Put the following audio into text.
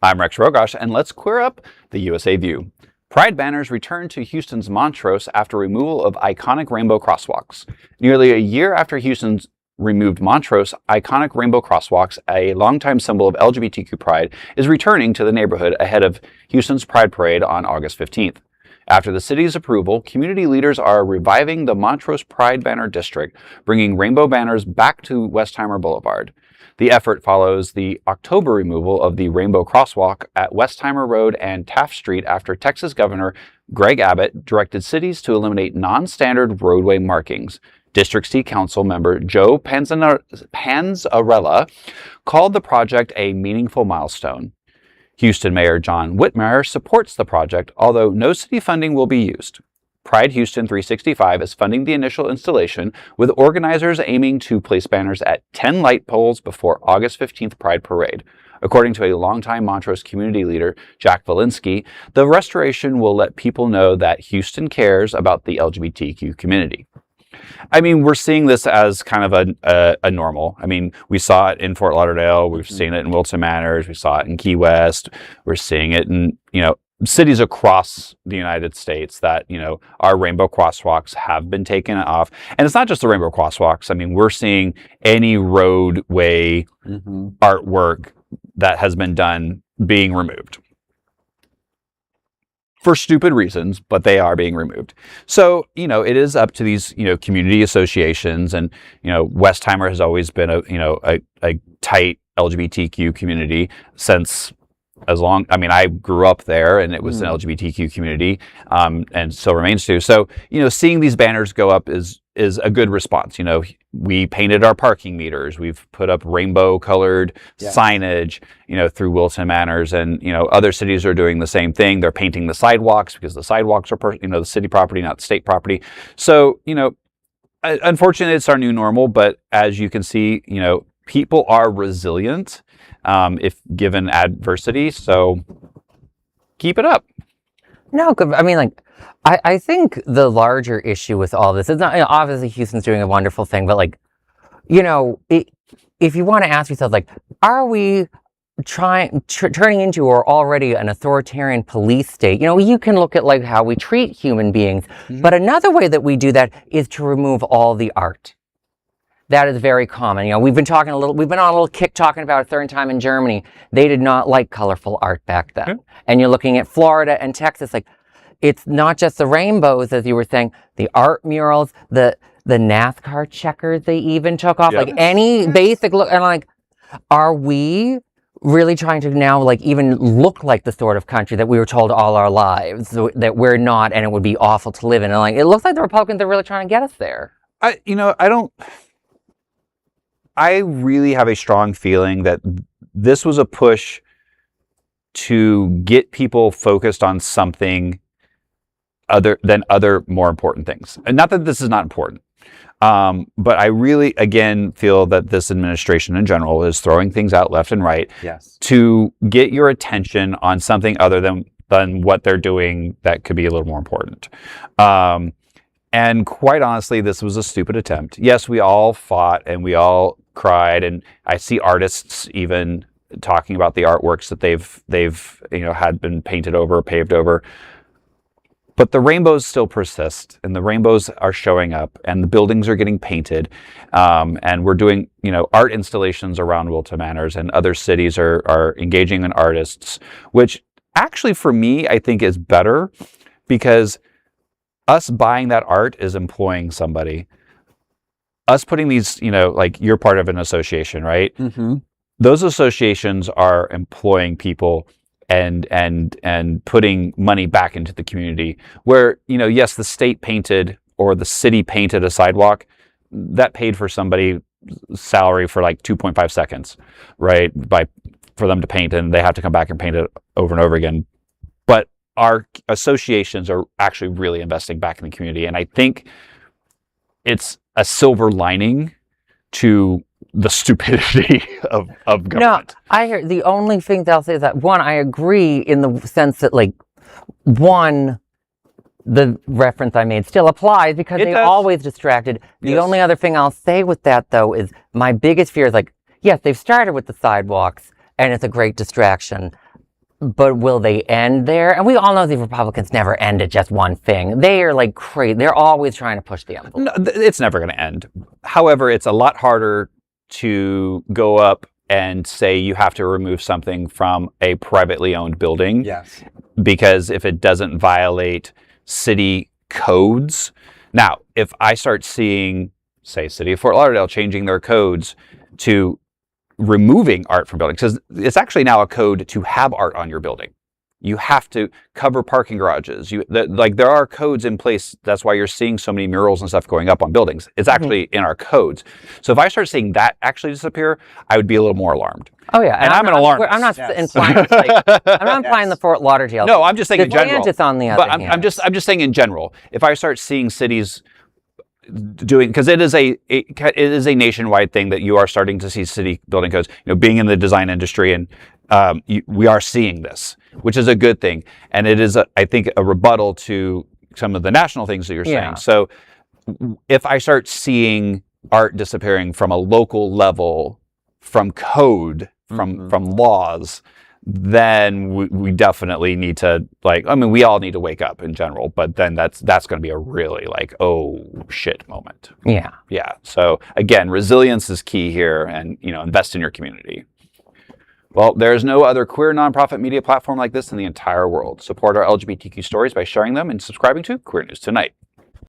I'm Rex Rogosh, and let's queer up the USA View. Pride banners return to Houston's Montrose after removal of iconic rainbow crosswalks. Nearly a year after Houston's removed Montrose, iconic rainbow crosswalks, a longtime symbol of LGBTQ Pride, is returning to the neighborhood ahead of Houston's Pride Parade on August 15th. After the city's approval, community leaders are reviving the Montrose Pride Banner District, bringing rainbow banners back to Westheimer Boulevard. The effort follows the October removal of the rainbow crosswalk at Westheimer Road and Taft Street after Texas Governor Greg Abbott directed cities to eliminate non-standard roadway markings. District City Council member Joe Panzarella called the project a meaningful milestone. Houston Mayor John Whitmire supports the project, although no city funding will be used. Pride Houston 365 is funding the initial installation, with organizers aiming to place banners at 10 light poles before August 15th Pride Parade. According to a longtime Montrose community leader, Jack Valinski, the restoration will let people know that Houston cares about the LGBTQ community. I mean, we're seeing this as kind of a normal. I mean, we saw it in Fort Lauderdale. We've seen it in Wilton Manors. We saw it in Key West. We're seeing it in, cities across the United States that, our rainbow crosswalks have been taken off. And it's not just the rainbow crosswalks. I mean, we're seeing any roadway artwork that has been done being removed. For stupid reasons, but they are being removed. So, it is up to these, community associations, and, Westheimer has always been a tight LGBTQ community since I grew up there, and it was an LGBTQ community, and still remains to. So, seeing these banners go up is a good response. We painted our parking meters. We've put up rainbow colored signage, through Wilton Manors, and, other cities are doing the same thing. They're painting the sidewalks because the sidewalks are, the city property, not the state property. So, unfortunately, it's our new normal, but as you can see, people are resilient, if given adversity. So keep it up. No, I mean, I think the larger issue with all this is not, obviously Houston's doing a wonderful thing, but if you want to ask yourself, are we turning into or already an authoritarian police state? You can look at how we treat human beings, but another way that we do that is to remove all the art. That is very common. We've been on a little kick talking about a third time in Germany. They did not like colorful art back then. And you're looking at Florida and Texas, it's not just the rainbows, as you were saying, the art murals, the NASCAR checkers they even took off, any basic look. And are we really trying to now even look like the sort of country that we were told all our lives that we're not, and it would be awful to live in? And it looks like the Republicans are really trying to get us there. I really have a strong feeling that this was a push to get people focused on something other more important things. And not that this is not important, but I really, again, feel that this administration in general is throwing things out left and right to get your attention on something other than what they're doing that could be a little more important. And quite honestly, this was a stupid attempt. Yes, we all fought and we all cried, and I see artists even talking about the artworks that they've had been painted over, paved over. But the rainbows still persist, and the rainbows are showing up, and the buildings are getting painted, and we're doing art installations around Wilton Manors, and other cities are engaging in artists, which actually for me I think is better, because us buying that art is employing somebody. Us putting these, you're part of an association, right? Those associations are employing people and putting money back into the community. Where, yes, the state painted or the city painted a sidewalk, that paid for somebody's salary for 2.5 seconds, right? For them to paint, and they have to come back and paint it over and over again. But our associations are actually really investing back in the community, and I think it's a silver lining to the stupidity of government. No, I hear the only thing that I'll say is that, one, I agree in the sense that the reference I made still applies because they always distracted. The only other thing I'll say with that, though, is my biggest fear is yes, they've started with the sidewalks and it's a great distraction. But will they end there? And we all know the Republicans never end at just one thing. They are like crazy. They're always trying to push the envelope. No, it's never going to end. However, it's a lot harder to go up and say you have to remove something from a privately owned building. Yes. Because if it doesn't violate city codes. Now, if I start seeing, say, City of Fort Lauderdale changing their codes to removing art from buildings, because it's actually now a code to have art on your building. You have to cover parking garages. There are codes in place. That's why you're seeing so many murals and stuff going up on buildings. It's actually in our codes. So if I start seeing that actually disappear, I would be a little more alarmed. Oh yeah, and I'm an alarmist. I'm not implying. I'm not implying the Fort Lauderdale. No, I'm just saying in general. It's on the other but hand. I'm just saying in general. If I start seeing cities doing, because it is a nationwide thing that you are starting to see city building codes. Being in the design industry, and we are seeing this, which is a good thing, and it is, I think, a rebuttal to some of the national things that you're saying. So, if I start seeing art disappearing from a local level, from code, from laws, then we definitely need to, we all need to wake up in general, but then that's going to be a really oh shit moment. Yeah. Yeah. So again, resilience is key here, and invest in your community. Well, there's no other queer nonprofit media platform like this in the entire world. Support our LGBTQ stories by sharing them and subscribing to Queer News Tonight.